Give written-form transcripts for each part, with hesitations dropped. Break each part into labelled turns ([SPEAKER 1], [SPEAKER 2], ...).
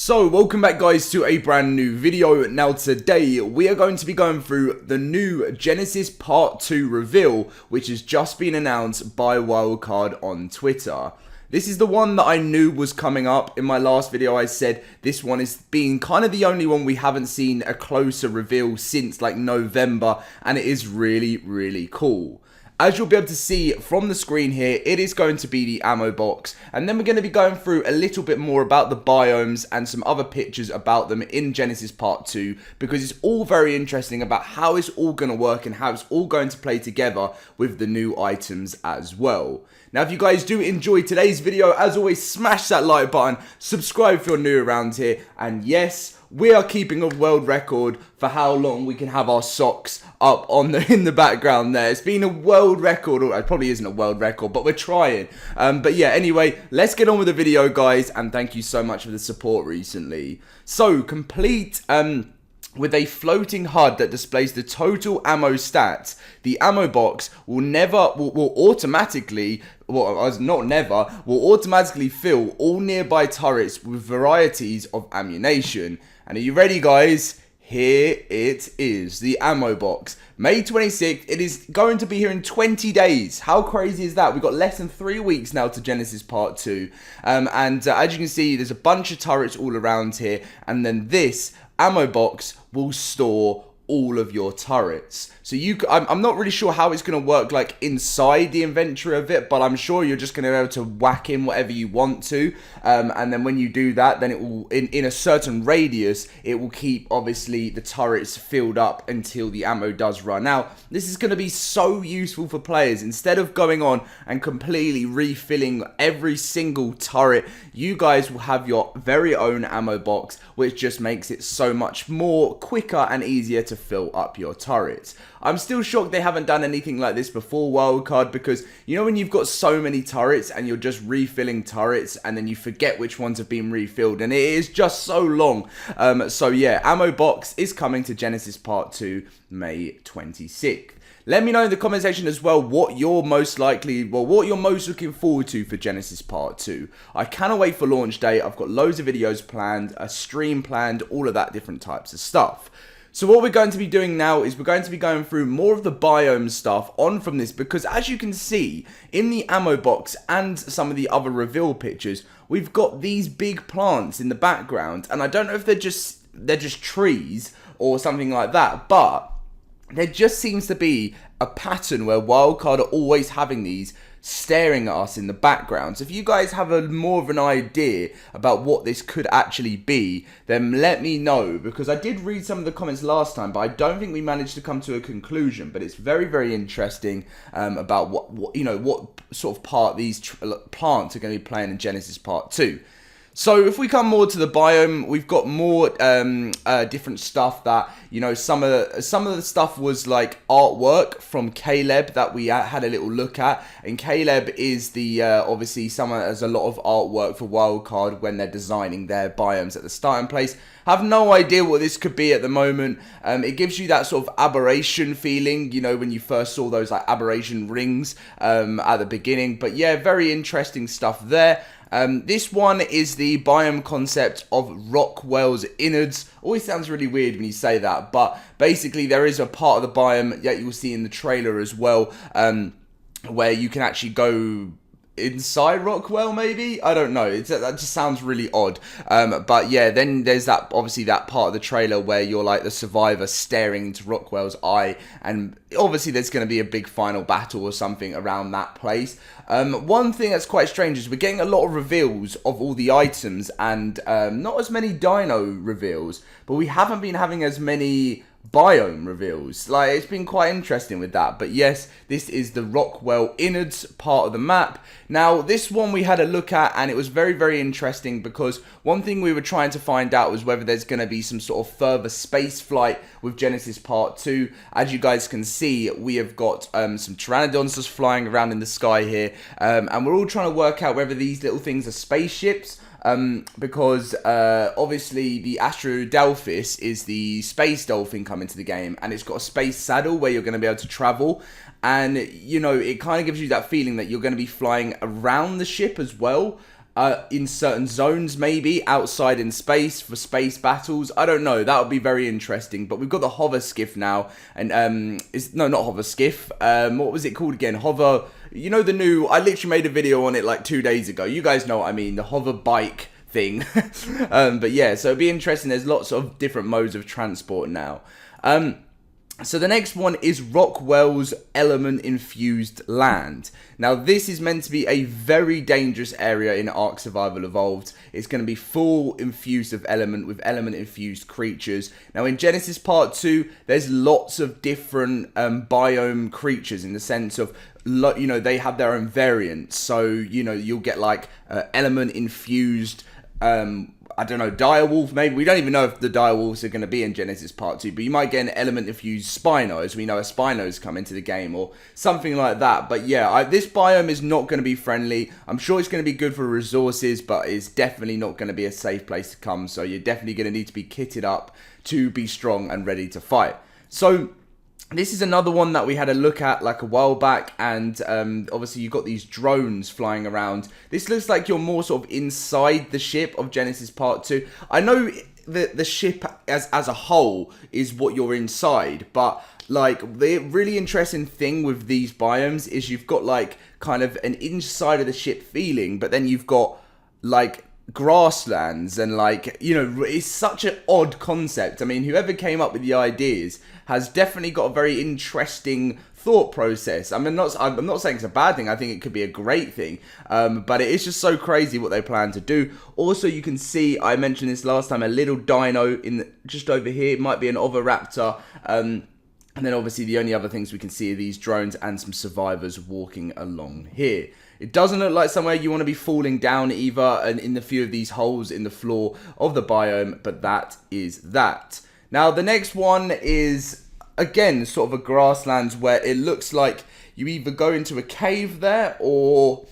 [SPEAKER 1] So, welcome back guys to a brand new video. Now today, we are going to be going through the new Genesis Part 2 reveal, which has just been announced by Wildcard on Twitter. This is the one that I knew was coming up. In my last video, I said this one is being kind of the only one we haven't seen a closer reveal since like November, and it is really cool. As you'll be able to see from the screen here, it is going to be the ammo box, and then we're going to be going through a little bit more about the biomes and some other pictures about them in Genesis Part 2, because it's all very interesting about how it's all going to work and how it's all going to play together with the new items as well. Now, if you guys do enjoy today's video, as always, smash that like button, subscribe if you're new around here, and yes, we are keeping a world record for how long we can have our socks up on in the background there. It's been a world record, or it probably isn't a world record, but we're trying. But yeah, anyway, let's get on with the video, guys, and thank you so much for the support recently. So, complete with a floating HUD that displays the total ammo stats, the ammo box will automatically fill all nearby turrets with varieties of ammunition. And are you ready, guys? Here it is, the ammo box. May 26th, it is going to be here in 20 days. How crazy is that? We've got less than 3 weeks now to Genesis Part 2. As you can see, there's a bunch of turrets all around here. And then this ammo box will store all of your turrets. So I'm not really sure how it's going to work like inside the inventory of it, but I'm sure you're just going to be able to whack in whatever you want to, and then when you do that, then it will, in a certain radius, it will keep obviously the turrets filled up until the ammo does run out. This is going to be so useful for players. Instead of going on and completely refilling every single turret, you guys will have your very own ammo box, which just makes it so much more quicker and easier to fill up your turrets. I'm still shocked they haven't done anything like this before, Wildcard, because you know when you've got so many turrets and you're just refilling turrets and then you forget which ones have been refilled, and it is just so long. So yeah, ammo box is coming to Genesis Part 2 May 26th. Let me know in the comment section as well what you're most looking forward to for Genesis Part 2. I cannot wait for launch day. I've got loads of videos planned, a stream planned, all of that different types of stuff. So what we're going to be doing now is we're going to be going through more of the biome stuff on from this, because as you can see in the ammo box and some of the other reveal pictures, we've got these big plants in the background, and I don't know if they're just trees or something like that, but there just seems to be a pattern where Wildcard are always having these staring at us in the background. So if you guys have more of an idea about what this could actually be, then let me know, because I did read some of the comments last time, but I don't think we managed to come to a conclusion. But it's very interesting about what sort of part these plants are going to be playing in Genesis Part 2. So if we come more to the biome, we've got more different stuff that, you know, some of the stuff was like artwork from Caleb that we had a little look at. And Caleb is the, obviously someone that has a lot of artwork for Wildcard when they're designing their biomes at the starting place. I have no idea what this could be at the moment. It gives you that sort of aberration feeling, you know, when you first saw those like aberration rings at the beginning. But yeah, very interesting stuff there. This one is the biome concept of Rockwells innards. Always sounds really weird when you say that, but basically there is a part of the biome that you'll see in the trailer as well, where you can actually go inside Rockwell, maybe? I don't know. That just sounds really odd. But yeah, then there's that, obviously that part of the trailer where you're like the survivor staring into Rockwell's eye, and obviously there's going to be a big final battle or something around that place. One thing that's quite strange is we're getting a lot of reveals of all the items, and not as many dino reveals, but we haven't been having as many biome reveals. Like, it's been quite interesting with that. But yes, this is the Rockwell innards part of the map. Now, this one we had a look at, and it was very interesting, because one thing we were trying to find out was whether there's going to be some sort of further space flight with Genesis Part 2. As you guys can see, we have got some pteranodons just flying around in the sky here, and we're all trying to work out whether these little things are spaceships. Because obviously the Astrodelphis is the space dolphin coming to the game, and it's got a space saddle where you're going to be able to travel, and you know, it kind of gives you that feeling that you're going to be flying around the ship as well. in certain zones, maybe outside in space for space battles. I don't know. That would be very interesting. But we've got the hover skiff now, and no, not hover skiff. What was it called again? Hover. You know the new. I literally made a video on it like 2 days ago. You guys know what I mean. The hover bike thing. But yeah, so it'd be interesting. There's lots of different modes of transport now. So the next one is Rockwells Element Infused Land. Now this is meant to be a very dangerous area in ARK Survival Evolved. It's going to be full infused of element with element infused creatures. Now in Genesis Part 2, there's lots of different biome creatures in the sense of, you know, they have their own variants. So, you know, you'll get like element infused I don't know, direwolf maybe. We don't even know if the direwolves are going to be in Genesis Part 2, but you might get an element infused Spino, as we know a Spino's come into the game, or something like that. But yeah, this biome is not going to be friendly. I'm sure it's going to be good for resources, but it's definitely not going to be a safe place to come, so you're definitely going to need to be kitted up to be strong and ready to fight. So this is another one that we had a look at like a while back, and obviously you've got these drones flying around. This looks like you're more sort of inside the ship of Genesis Part 2. I know the ship as a whole is what you're inside, but like the really interesting thing with these biomes is you've got like kind of an inside of the ship feeling, but then you've got like grasslands, and like, you know, it's such an odd concept. I mean, whoever came up with the ideas has definitely got a very interesting thought process. I mean, I'm not saying it's a bad thing. I think it could be a great thing, but it is just so crazy what they plan to do. Also, you can see, I mentioned this last time, a little dino just over here. It might be an oviraptor, and then obviously the only other things we can see are these drones and some survivors walking along here. It doesn't look like somewhere you want to be falling down either, and in a few of these holes in the floor of the biome, but that is that. Now the next one is, again, sort of a grasslands where it looks like you either go into a cave there, or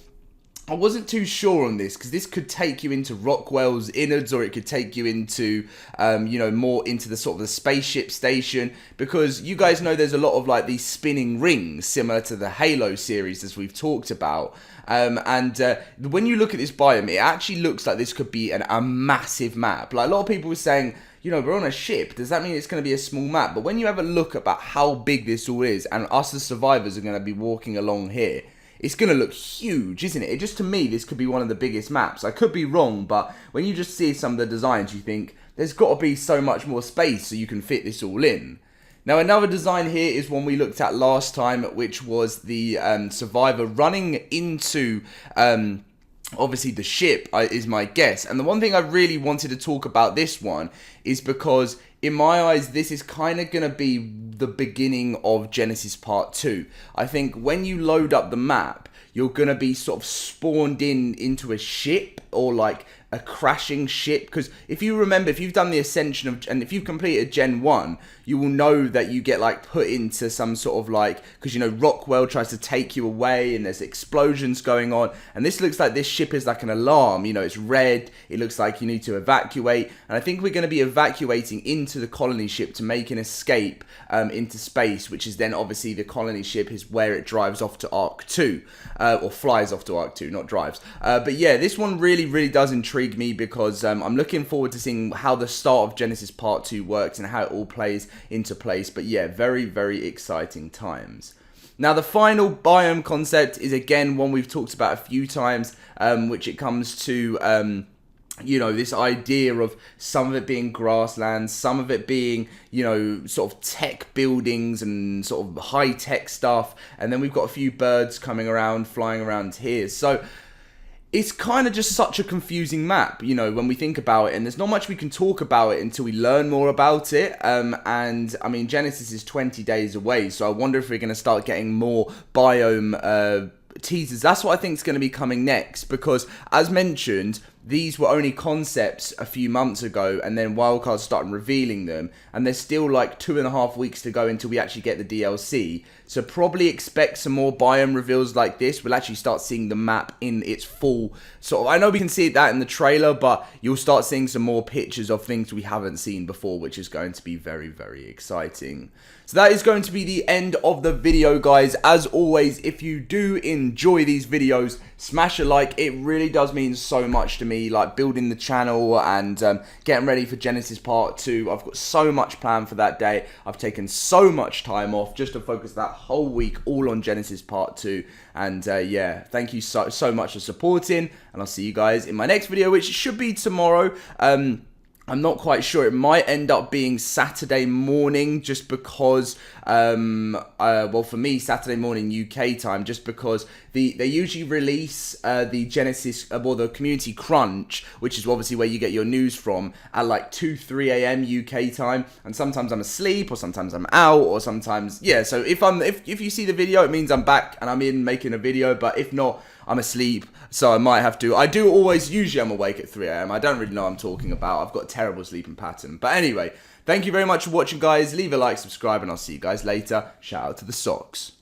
[SPEAKER 1] I wasn't too sure on this, because this could take you into Rockwell's innards, or it could take you into, you know, more into the sort of the spaceship station, because you guys know there's a lot of like these spinning rings, similar to the Halo series as we've talked about. When you look at this biome, it actually looks like this could be a massive map. Like a lot of people were saying, you know, we're on a ship. Does that mean it's going to be a small map? But when you have a look about how big this all is, and us as survivors are going to be walking along here, it's going to look huge, isn't it? To me, this could be one of the biggest maps. I could be wrong, but when you just see some of the designs, you think there's got to be so much more space so you can fit this all in. Now, another design here is one we looked at last time, which was the survivor running into obviously the ship, is my guess. And the one thing I really wanted to talk about this one is because in my eyes, this is kind of going to be the beginning of Genesis Part 2. I think when you load up the map, you're going to be sort of spawned into a ship, or like a crashing ship, because if you remember, if you've done the Ascension of, and if you've completed Gen 1, you will know that you get like put into some sort of like, because you know Rockwell tries to take you away and there's explosions going on, and this looks like this ship is like an alarm, you know, it's red, it looks like you need to evacuate, and I think we're going to be evacuating into the colony ship to make an escape into space, which is then obviously the colony ship is where it drives off to ARK 2, or flies off to ARK 2, not drives. But yeah, this one really does intrigue me, because I'm looking forward to seeing how the start of Genesis Part 2 works and how it all plays into place. But yeah, very exciting times. Now the final biome concept is again one we've talked about a few times, which it comes to you know, this idea of some of it being grasslands, some of it being, you know, sort of tech buildings and sort of high-tech stuff, and then we've got a few birds coming around, flying around here. So it's kind of just such a confusing map, you know, when we think about it, and there's not much we can talk about it until we learn more about it. And I mean, Genesis is 20 days away, so I wonder if we're going to start getting more biome teasers. That's what I think is going to be coming next, because as mentioned, these were only concepts a few months ago, and then Wildcards started revealing them, and there's still like 2.5 weeks to go until we actually get the DLC. So probably expect some more biome reveals like this. We'll actually start seeing the map in its full sort of, I know we can see that in the trailer, but you'll start seeing some more pictures of things we haven't seen before, which is going to be very, very exciting. So that is going to be the end of the video, guys. As always, if you do enjoy these videos, smash a like. It really does mean so much to me, like building the channel and getting ready for Genesis Part 2. I've got so much planned for that day. I've taken so much time off just to focus that whole week all on Genesis Part 2. And yeah, thank you so much for supporting, and I'll see you guys in my next video, which should be tomorrow. I'm not quite sure. It might end up being Saturday morning, just because, well, for me, Saturday morning UK time, just because they usually release the Genesis, well, the Community Crunch, which is obviously where you get your news from, at like 2-3 a.m. UK time, and sometimes I'm asleep, or sometimes I'm out, or sometimes, yeah, so if you see the video, it means I'm back and I'm in making a video, but if not, I'm asleep, so I might have to. I do always, usually I'm awake at 3 a.m. I don't really know what I'm talking about. I've got a terrible sleeping pattern. But anyway, thank you very much for watching, guys. Leave a like, subscribe, and I'll see you guys later. Shout out to the socks.